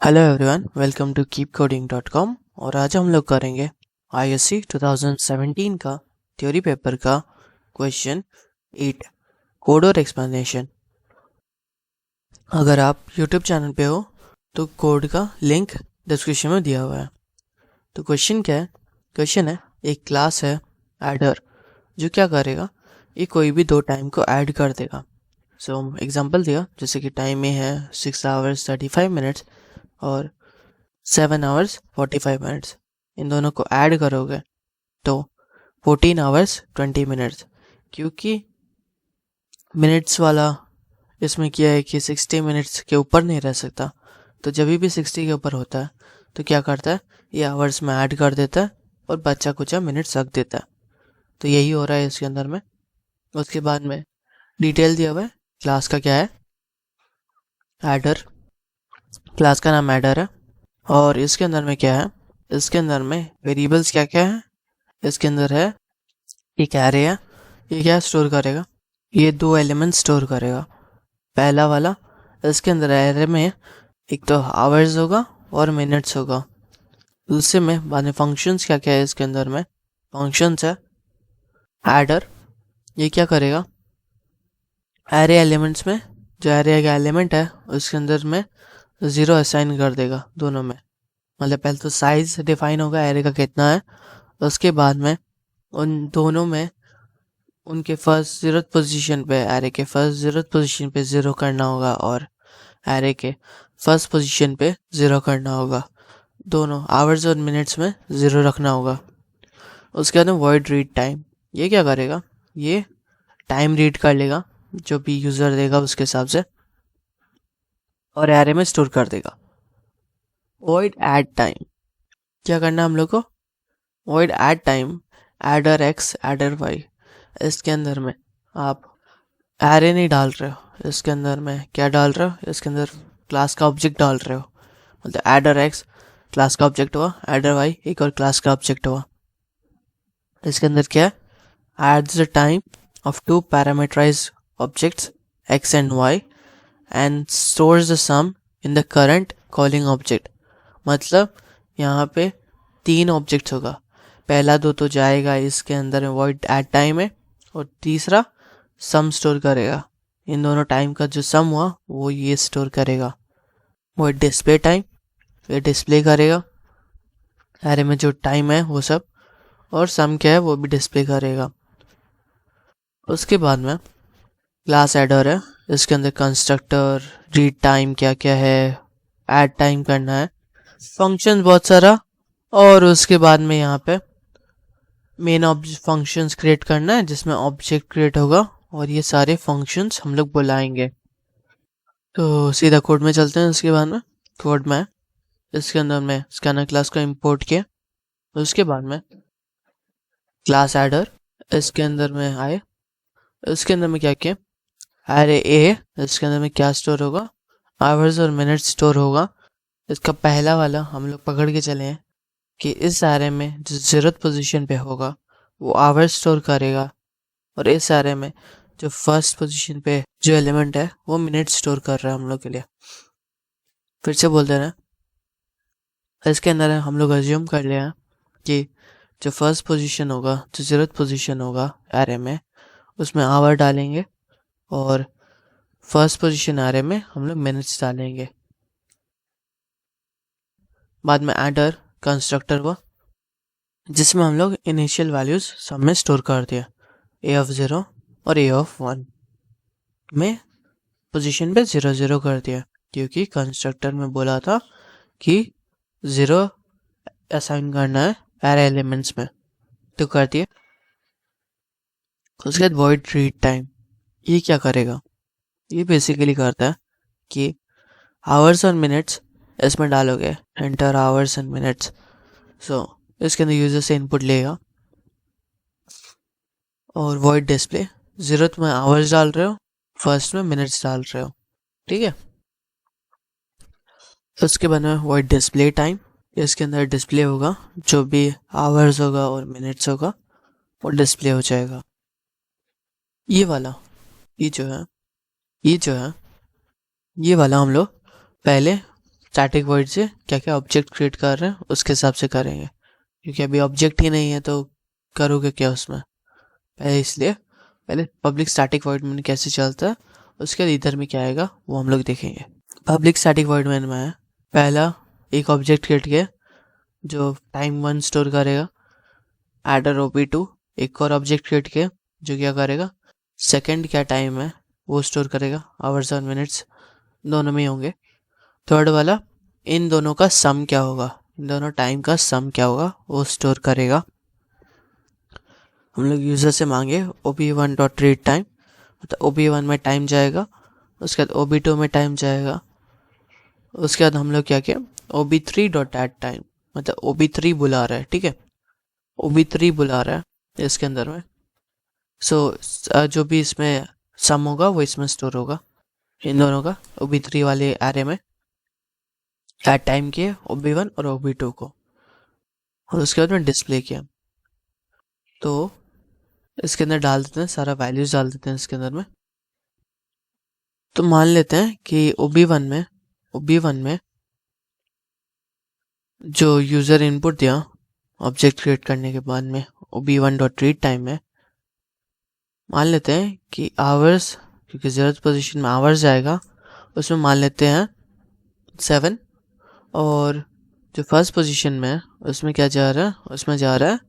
Hello everyone, welcome to keepcoding.com। और आज हम लोग करेंगे ISC 2017 का थ्योरी पेपर का क्वेश्चन 8 कोड और एक्सप्लेनेशन। अगर आप यूट्यूब चैनल पे हो तो कोड का लिंक डिस्क्रिप्शन में दिया हुआ है। तो क्वेश्चन क्या है? क्वेश्चन है, एक क्लास है एडर जो क्या करेगा, ये कोई भी दो टाइम को ऐड कर देगा। सो एग्जांपल दिया, जैसे कि टाइम में है 6 आवर्स 35 मिनट्स और 7 आवर्स 45 मिनट्स। इन दोनों को ऐड करोगे तो 14 आवर्स 20 मिनट्स। क्योंकि मिनट्स वाला इसमें किया है कि 60 मिनट्स के ऊपर नहीं रह सकता, तो जब भी 60 के ऊपर होता है तो क्या करता है, ये आवर्स में ऐड कर देता है और बच्चा कुछ मिनट्स रख देता है। तो यही हो रहा है इसके अंदर में। उसके बाद में डिटेल दिया हुआ है, क्लास का क्या है, एडर। क्लास का नाम एडर है और इसके अंदर में क्या है, इसके अंदर में वेरिएबल्स क्या क्या है। इसके अंदर है एक एरे है, ये क्या स्टोर करेगा, ये दो एलिमेंट स्टोर करेगा। पहला वाला, इसके अंदर एरे में एक तो आवर्स होगा और मिनट्स होगा। दूसरे में बाद में फंक्शंस क्या क्या है, इसके अंदर में फंक्शंस है एडर। ये क्या करेगा, एरे एलिमेंट्स में जो एरे का एलिमेंट है उसके अंदर में 0 असाइन कर देगा दोनों में। मतलब पहले तो साइज डिफाइन होगा एरे का कितना है, उसके बाद में उन दोनों में उनके फर्स्ट ज़ीरोथ पोजीशन पे, एरे के फर्स्ट ज़ीरोथ पोजीशन पे 0 करना होगा और एरे के फर्स्ट पोजीशन पे 0 करना होगा। दोनों आवर्स और मिनट्स में 0 रखना होगा। उसके बाद वॉइड रीड टाइम, ये क्या करेगा, ये टाइम रीड कर लेगा जो भी यूज़र देगा उसके हिसाब से और एरे में स्टोर कर देगा। वॉइड ऐड टाइम, क्या करना है हम लोग को, void add time adder X adder Y. इसके अंदर में आप एरे नहीं डाल रहे हो, इसके अंदर में क्या डाल रहे हो, इसके अंदर क्लास का ऑब्जेक्ट डाल रहे हो। मतलब एडर एक्स क्लास का ऑब्जेक्ट हुआ, एडर वाई एक और क्लास का ऑब्जेक्ट हुआ। इसके अंदर क्या है, adds the time of two parameterized objects X and Y and stores the sum in the current calling object. मतलब यहाँ पे 3 ऑब्जेक्ट्स होगा, पहला दो तो जाएगा इसके अंदर में वॉइड ऐड टाइम में और तीसरा सम स्टोर करेगा। इन दोनों टाइम का जो सम हुआ वो ये स्टोर करेगा। वो डिस्प्ले टाइम, ये डिस्प्ले करेगा एरे में जो टाइम है वो सब, और सम क्या है वो भी डिस्प्ले करेगा। उसके बाद में क्लास एडर है, इसके अंदर कंस्ट्रक्टर, रीड टाइम क्या क्या है, ऐड टाइम करना है, फंक्शन बहुत सारा, और उसके बाद में यहाँ पे मेन फंक्शंस क्रिएट करना है जिसमें ऑब्जेक्ट क्रिएट होगा और ये सारे फंक्शंस हम लोग बुलाएंगे। तो सीधा कोड में चलते हैं। इसके बाद में कोड में इसके अंदर में स्कैनर क्लास को इंपोर्ट किया, उसके बाद में क्लास एडर इसके अंदर में आए, इसके अंदर में क्या किया, एरे ए, इसके अंदर में क्या स्टोर होगा, आवर्स और मिनट स्टोर होगा। इसका पहला वाला हम लोग पकड़ के चले हैं कि इस एरे में जो ज़ीरोथ पोजीशन पे होगा वो आवर्स स्टोर करेगा और इस एरे में जो फर्स्ट पोजीशन पे जो एलिमेंट है वो मिनट स्टोर कर रहा है हम लोग के लिए। फिर से बोल दे रहे हैं, इसके अंदर हम लोग अज्यूम कर लिया कि जो फर्स्ट पोजीशन होगा, जो ज़ीरोथ पोजीशन होगा एरे में, उसमें आवर डालेंगे और फर्स्ट पोजीशन एरे में हम लोग मिनट्स डालेंगे। बाद में एडर कंस्ट्रक्टर हुआ जिसमें हम लोग इनिशियल वैल्यूज सब में स्टोर कर दिया, ए ऑफ 0 और ए ऑफ 1 में पोजीशन पे 0 0 कर दिया, क्योंकि कंस्ट्रक्टर में बोला था कि 0 असाइन करना है एरे एलिमेंट्स में, तो कर दिया। उसके बाद वॉइड रीड टाइम, ये क्या करेगा, ये बेसिकली करता है कि आवर्स और मिनट्स इसमें डालोगे, एंटर आवर्स एंड मिनट्स। सो इसके अंदर यूजर से इनपुट लेगा और वॉइड डिस्प्ले, ज़ीरोथ में आवर्स डाल रहे हो, फर्स्ट में मिनट्स डाल रहे हो, ठीक है। उसके बाद में वॉइड डिस्प्ले टाइम, इसके अंदर डिस्प्ले होगा, जो भी आवर्स होगा और मिनट्स होगा वो डिस्प्ले हो जाएगा। ये वाला, ये जो है, ये वाला हम लोग पहले स्टैटिक वॉइड से क्या क्या ऑब्जेक्ट क्रिएट कर रहे हैं उसके हिसाब से करेंगे, क्योंकि अभी ऑब्जेक्ट ही नहीं है तो करोगे क्या उसमें। इसलिए पहले पब्लिक स्टैटिक वॉइड मेन कैसे चलता है, उसके बाद इधर में क्या आएगा वो हम लोग देखेंगे। पब्लिक स्टैटिक वॉइड मेन में है पहला एक ऑब्जेक्ट क्रिएट किया जो टाइम 1 स्टोर करेगा, एडर OB2 एक और ऑब्जेक्ट क्रिएट किया जो क्या करेगा सेकंड क्या टाइम है वो स्टोर करेगा, आवर्स और मिनट्स दोनों में ही होंगे। थर्ड वाला इन दोनों का सम क्या होगा, इन दोनों टाइम का सम क्या होगा वो स्टोर करेगा। हम लोग यूज़र से मांगे OB1 डॉट रीड टाइम, मतलब OB1 में टाइम जाएगा, उसके बाद OB2 में टाइम जाएगा, उसके बाद हम लोग क्या किया OB3 डॉट एड टाइम, मतलब OB3 बुला रहा है, ठीक है OB3 बुला रहा है इसके अंदर में। जो भी इसमें सम होगा वो इसमें स्टोर होगा इन दोनों का OB3 वाले एरे में एड टाइम किया OB1 और OB2 को, और उसके बाद में डिस्प्ले किया। तो इसके अंदर डाल देते हैं सारा वैल्यूज डाल देते हैं इसके अंदर में। तो मान लेते हैं कि OB1 में जो यूज़र इनपुट दिया ऑब्जेक्ट क्रिएट करने के बाद में OB1 डॉट रीड टाइम में, मान लेते हैं कि आवर्स, क्योंकि 0th पोजीशन में आवर्स जाएगा, उसमें मान लेते हैं 7, और जो फर्स्ट पोजीशन में है उसमें क्या जा रहा है, उसमें जा रहा है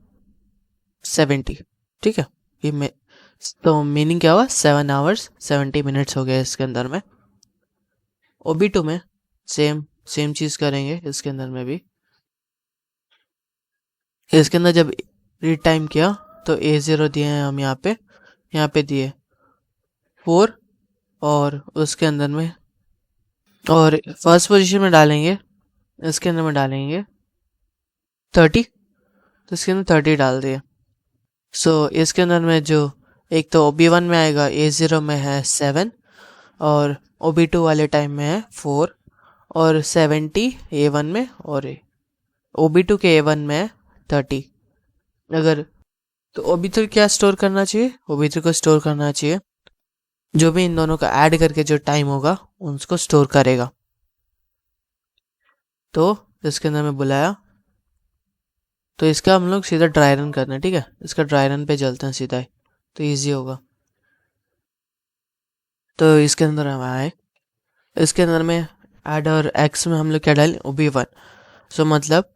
70, ठीक है। ये तो मीनिंग क्या हुआ 7 आवर्स 70 मिनट्स हो गए इसके अंदर में। OB2 में सेम चीज़ करेंगे इसके अंदर में भी। इसके अंदर जब रीड टाइम किया तो A0 दिए हैं हम यहाँ पे दिए 4, और उसके अंदर में और फर्स्ट पोजीशन में डालेंगे, इसके अंदर में डालेंगे 30, तो इसके अंदर 30 डाल दिए। इसके अंदर में जो एक तो OB1 में आएगा A0 में है 7, और OB2 वाले टाइम में है 4, और 70 A1 में, और OB2 के A1 में है 30। अगर तो OB3 क्या स्टोर करना चाहिए, OB3 को स्टोर करना चाहिए जो भी इन दोनों का ऐड करके जो टाइम होगा उसको स्टोर करेगा। तो इसके अंदर में बुलाया, तो इसका हम लोग सीधा ड्राई रन करना है, ठीक है। इसका ड्राई रन पे चलते हैं सीधा ही, तो इजी होगा। तो इसके अंदर हम आए, इसके अंदर में ऐड और एक्स में हम लोग क्या डालें OB1। मतलब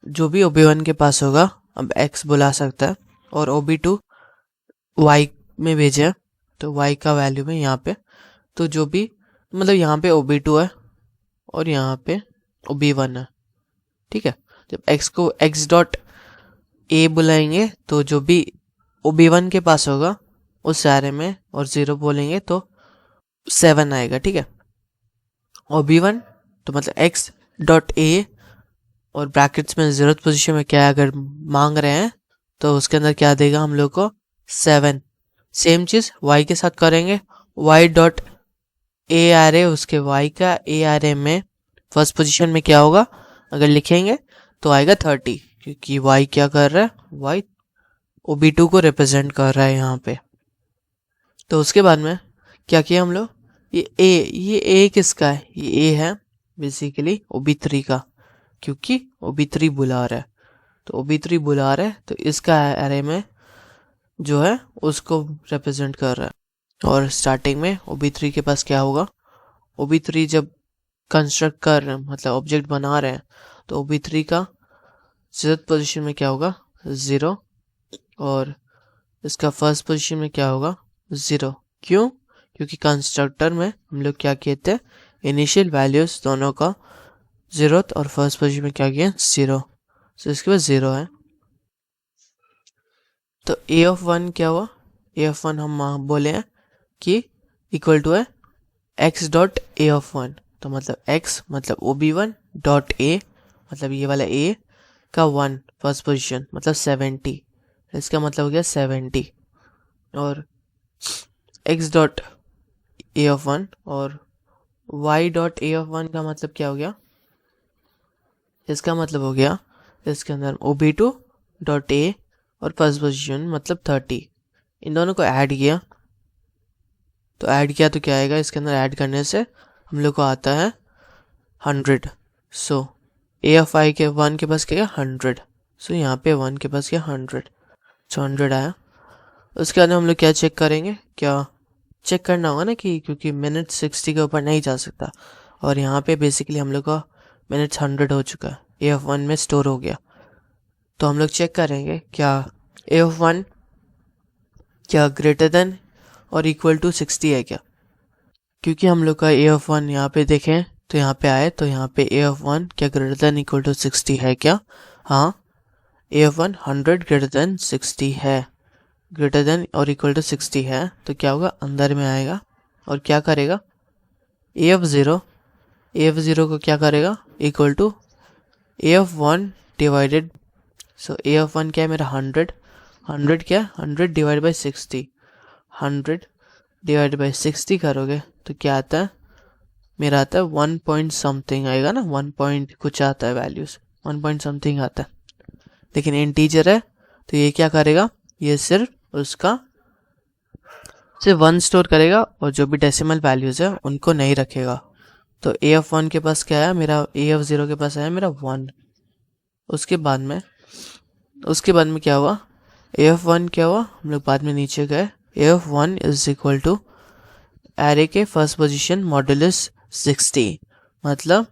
जो भी OB1 के पास होगा अब एक्स बुला सकता है, और OB2 वाई में भेजे तो वाई का वैल्यू में यहाँ पे, तो जो भी मतलब यहाँ पे OB2 है और यहाँ पे OB1 है, ठीक है। जब x को x डॉट a बुलाएंगे तो जो भी OB1 के पास होगा उस सारे में और 0 बोलेंगे तो 7 आएगा, ठीक है। OB1 तो मतलब x डॉट a और ब्रैकेट्स में 0th पोजीशन में क्या अगर मांग रहे हैं तो उसके अंदर क्या देगा हम लोग को 7। सेम चीज़ y के साथ करेंगे, y डॉट a आरे उसके y का a आरे में फर्स्ट पोजीशन में क्या होगा अगर लिखेंगे तो आएगा 30, क्योंकि y क्या कर रहा है, y OB2 को रिप्रेजेंट कर रहा है यहाँ पे। तो उसके बाद में क्या किया हम लोग, ये a किसका है, ये a है बेसिकली OB3 का, क्योंकि OB3 बुला रहा है, तो OB3 बुला रहा है तो इसका एरे में जो है उसको रिप्रेजेंट कर रहा है। और स्टार्टिंग में OB3 के पास क्या होगा, OB3 जब कंस्ट्रक्ट कर रहे हैं मतलब ऑब्जेक्ट बना रहे हैं तो OB3 का 0th पोजीशन में क्या होगा 0, और इसका फर्स्ट पोजीशन में क्या होगा 0। क्यों, क्योंकि कंस्ट्रक्टर में हम लोग क्या किए थे इनिशियल वैल्यूज दोनों का 0th और फर्स्ट पोजीशन में क्या किया 0, तो इसके बाद 0 है। तो a ऑफ 1 क्या हुआ, a ऑफ 1 हम बोले हैं कि इक्वल टू है x डॉट a ऑफ 1, तो मतलब x मतलब OB1 डॉट a मतलब ये वाला a का 1 फर्स्ट पोजीशन मतलब 70, इसका मतलब हो गया 70, और x डॉट a ऑफ 1 और y डॉट a ऑफ 1 का मतलब क्या हो गया, इसका मतलब हो गया इसके अंदर OB2 डॉट a और फर्स्ट पोजीशन मतलब 30, इन दोनों को ऐड किया तो क्या आएगा इसके अंदर ऐड करने से हम लोग को आता है 100। सो ए ऑफ आई के 1 के पास क्या है 100। सो यहाँ पे 1 के पास क्या 100। सो 100 आया। उसके बाद हम लोग क्या चेक करेंगे, क्या चेक करना होगा ना कि क्योंकि मिनट 60 के ऊपर नहीं जा सकता, और यहाँ पे बेसिकली हम लोग का मिनट्स 100 हो चुका है, ए ऑफ 1 में स्टोर हो गया। तो हम लोग चेक करेंगे क्या ए ऑफ 1 क्या ग्रेटर देन और इक्वल टू 60 है क्या, क्योंकि हम लोग का ए ऑफ 1 यहाँ पे देखें तो यहाँ पे आए तो यहाँ पे ए ऑफ 1 क्या ग्रेटर देन इक्वल टू 60 है क्या। हाँ, ए ऑफ 1 100 ग्रेटर देन 60 है, ग्रेटर देन और इक्वल टू 60 है। तो क्या होगा, अंदर में आएगा और क्या करेगा, ए ऑफ 0 को क्या करेगा equal to A of 1 divided. So a of 1 क्या है मेरा 100 क्या है 100 डिवाइड बाई 60, 100 डिवाइड बाई 60 करोगे तो क्या आता है मेरा, आता है 1 पॉइंट समथिंग आएगा ना, 1 पॉइंट कुछ आता है, वैल्यूज 1 पॉइंट समथिंग आता है। लेकिन इंटीजर है तो ये क्या करेगा, ये सिर्फ उसका सिर्फ 1 स्टोर करेगा और जो भी डेसिमल वैल्यूज है उनको नहीं रखेगा। तो ए ऑफ 1 के पास क्या आया मेरा, ए ऑफ 0 के पास आया मेरा 1। उसके बाद में क्या हुआ, ए ऑफ 1 क्या हुआ, हम लोग बाद में नीचे गए, A of 1 is equal to array के फर्स्ट पोजीशन मॉड्यूलस 60, मतलब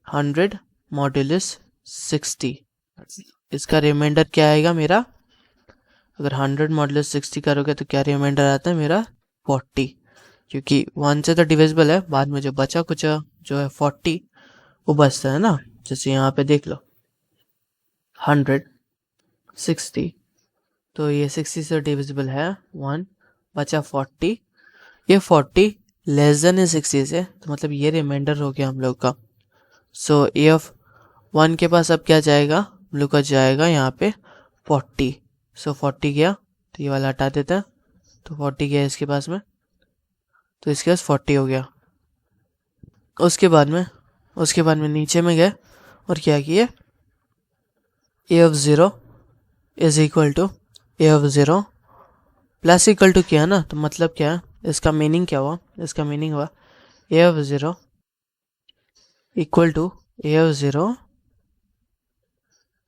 100 मॉड्यूलस 60। इसका रिमाइंडर क्या आएगा मेरा, अगर 100 मॉड्यूलस 60 करोगे तो क्या रिमाइंडर आता है मेरा 40, क्योंकि 1 से तो डिविजिबल है, बाद में जो बचा कुछ जो है 40 वो बचता है ना। जैसे यहाँ पे देख लो 100 60, तो ये 60 से डिविजिबल है 1, बचा 40, ये 40 लेस देन है 60 से, तो मतलब ये रिमाइंडर हो गया हम लोग का। सो ए ऑफ 1 के पास अब क्या जाएगा, हम लोग का जाएगा यहाँ पे 40। सो 40 गया तो ये वाला हटा देता है, तो 40 गया इसके पास में, तो इसके पास 40 हो गया। उसके बाद में नीचे में गए और क्या किए, A of 0 is equal to A of 0 plus equal to किया ना, तो मतलब क्या है, इसका मीनिंग क्या हुआ, इसका मीनिंग हुआ A of 0 equal to A of 0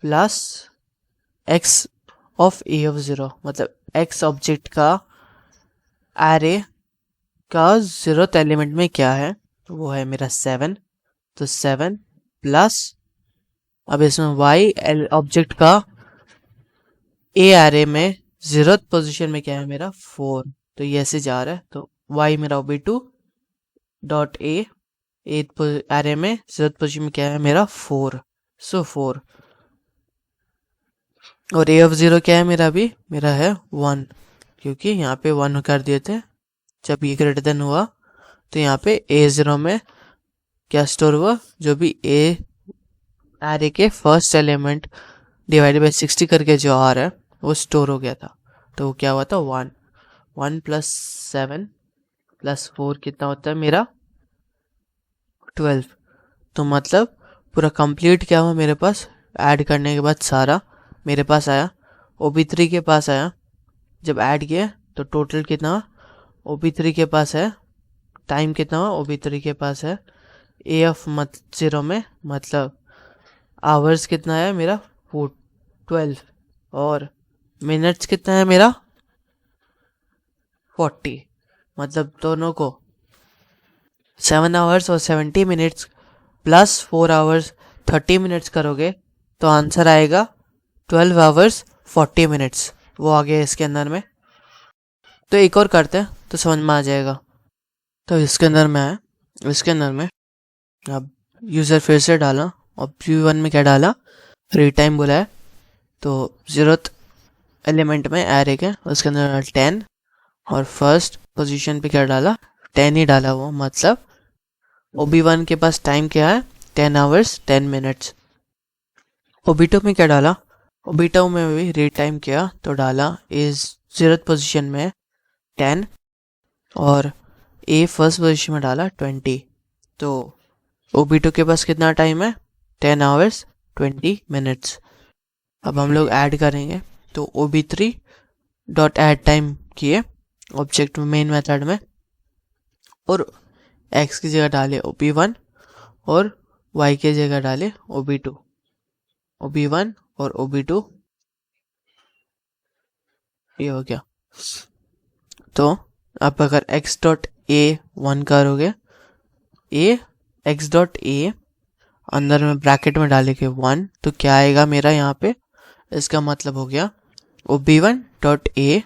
plus X of A of 0, मतलब एक्स ऑब्जेक्ट का एरे का 0th एलिमेंट में क्या है, तो वो है मेरा 7, तो 7 प्लस अब इसमें वाई ऑब्जेक्ट का ए एरे में 0th पोजीशन में क्या है मेरा 4, तो ये ऐसे जा रहा है, तो वाई मेरा OB2 डॉट ए एरे में 0th पोजीशन में क्या है मेरा 4, सो 4, और ए ऑफ 0 क्या है मेरा, अभी मेरा है 1, क्योंकि यहाँ पे 1 कर दिए थे जब ये ग्रेटर देन हुआ, तो यहाँ पे A0 में क्या स्टोर हुआ, जो भी ए एरे के फर्स्ट एलिमेंट डिवाइडेड बाई 60 करके जो आ रहा है वो स्टोर हो गया था, तो वो क्या हुआ था 1 प्लस 7 प्लस 4 कितना होता है मेरा 12। तो मतलब पूरा कंप्लीट क्या हुआ मेरे पास, ऐड करने के बाद सारा मेरे पास आया, OB3 के पास आया, जब ऐड किया तो टोटल कितना OB3 के पास है, टाइम कितना हुआ OB3 के पास है ए ऑफ 0 में, मतलब आवर्स कितना है मेरा 12, और मिनट्स कितना है मेरा 40, मतलब दोनों को 7 आवर्स और 70 मिनट्स प्लस 4 आवर्स 30 मिनट्स करोगे तो आंसर आएगा 12 आवर्स 40 मिनट्स, वो आ गया इसके अंदर में। तो एक और करते हैं तो समझ में आ जाएगा। तो इसके अंदर में अब यूज़र फिर से डाला और P1 में क्या डाला, रीड टाइम बोला है, तो 0th एलिमेंट में एरे के उसके अंदर 10 और फर्स्ट पोजीशन पे क्या डाला 10 ही डाला, वो मतलब OB1 के पास टाइम क्या है 10 आवर्स 10 मिनट्स। OB2 में क्या डाला, OB2 में भी रीड टाइम किया तो डाला इस 0th पोजीशन में 10 और ए फर्स्ट पोजीशन में डाला 20, तो OB2 के पास कितना टाइम है 10 आवर्स 20 मिनट्स। अब हम लोग ऐड करेंगे तो OB3 डॉट ऐड टाइम किए ऑब्जेक्ट मेन मेथड में, और x की जगह डाले OB1 और y के जगह डाले OB2, OB1 और OB2, ये हो गया। तो आप अगर x डॉट a 1 करोगे, x डॉट a अंदर में ब्रैकेट में डालेंगे 1, तो क्या आएगा मेरा यहाँ पे, इसका मतलब हो गया OB1 डॉट a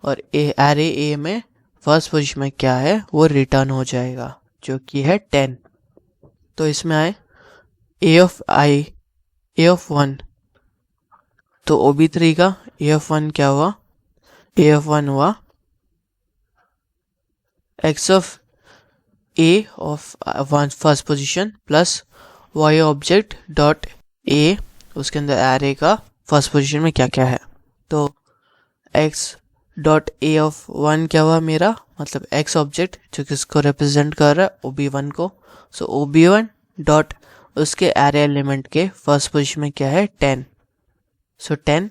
और एरे a में फर्स्ट पोजीशन में क्या है वो रिटर्न हो जाएगा, जो कि है 10। तो इसमें आए a ऑफ 1, तो OB3 का a ऑफ 1 क्या हुआ, a ऑफ 1 हुआ x of a of 1 first position plus y object dot a, उसके अंदर एरे का फर्स्ट पोजीशन में क्या क्या है। तो x डॉट a ऑफ 1 क्या हुआ मेरा, मतलब x ऑब्जेक्ट जो किसको रिप्रेजेंट कर रहा है, OB1 को। सो OB1 डॉट उसके एरे एलिमेंट के फर्स्ट पोजीशन में क्या है 10, सो 10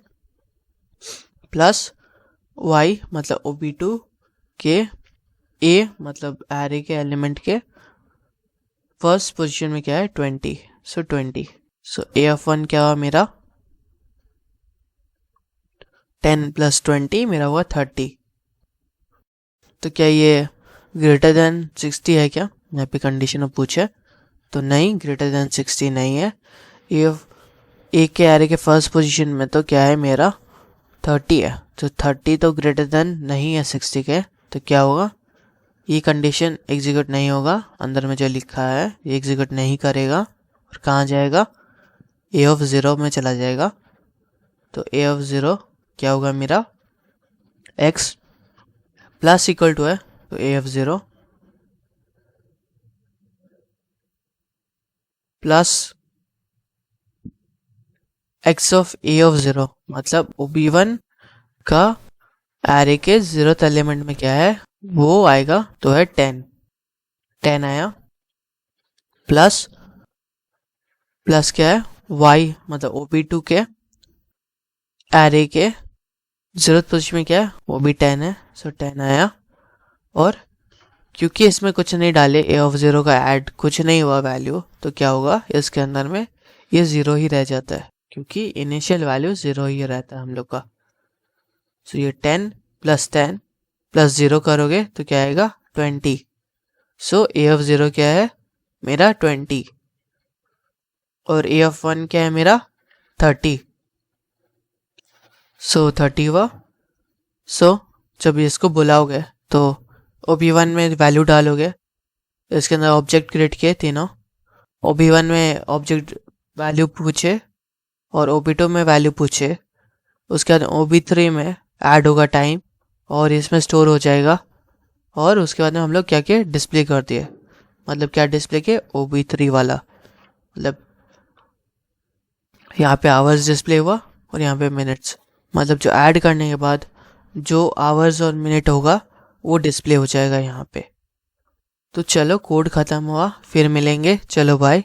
प्लस y मतलब OB2 के a मतलब एरे के एलिमेंट के फर्स्ट पोजीशन में क्या है 20, सो 20। सो a ऑफ 1 क्या हुआ मेरा 10 प्लस 20 मेरा हुआ 30। तो क्या ये ग्रेटर देन 60 है क्या, यहाँ पे कंडीशन में पूछे, तो नहीं, ग्रेटर देन 60 नहीं है। ए के एरे के फर्स्ट पोजीशन में तो क्या है मेरा 30 है, तो 30 तो ग्रेटर देन नहीं है 60 के, तो क्या होगा, ये कंडीशन एग्जीक्यूट नहीं होगा, अंदर में जो लिखा है ये एग्जीक्यूट नहीं करेगा और कहाँ जाएगा, a ऑफ 0 में चला जाएगा। तो a ऑफ 0 क्या होगा मेरा, x प्लस इक्वल टू है, तो a of 0 plus x of a of 0, मतलब OB1 का एरे के 0th एलिमेंट में क्या है वो आएगा, तो है 10 आया, प्लस क्या है y मतलब OB2 के एरे के 0th पोजीशन में क्या है वो भी 10 है, सो 10 आया। और क्योंकि इसमें कुछ नहीं डाले, a ऑफ 0 का ऐड कुछ नहीं हुआ वैल्यू, तो क्या होगा इसके अंदर में ये 0 ही रह जाता है, क्योंकि इनिशियल वैल्यू 0 ही रहता है हम लोग का। सो ये 10 प्लस 0 करोगे तो क्या आएगा 20। सो a ऑफ 0 क्या है मेरा 20 और a ऑफ 1 क्या है मेरा 30, सो 30 हुआ। सो जब इसको बुलाओगे तो OB1 में वैल्यू डालोगे, इसके अंदर ऑब्जेक्ट क्रिएट किए तीनों, OB1 में ऑब्जेक्ट वैल्यू पूछे और OB2 में वैल्यू पूछे, उसके बाद OB3 में ऐड होगा टाइम और इसमें स्टोर हो जाएगा, और उसके बाद में हम लोग क्या किए डिस्प्ले कर दिए, मतलब क्या डिस्प्ले किए OB3 वाला, मतलब यहाँ पे आवर्स डिस्प्ले हुआ और यहाँ पे मिनट्स, मतलब जो ऐड करने के बाद जो आवर्स और मिनट होगा वो डिस्प्ले हो जाएगा यहाँ पे। तो चलो कोड ख़त्म हुआ, फिर मिलेंगे, चलो बाय।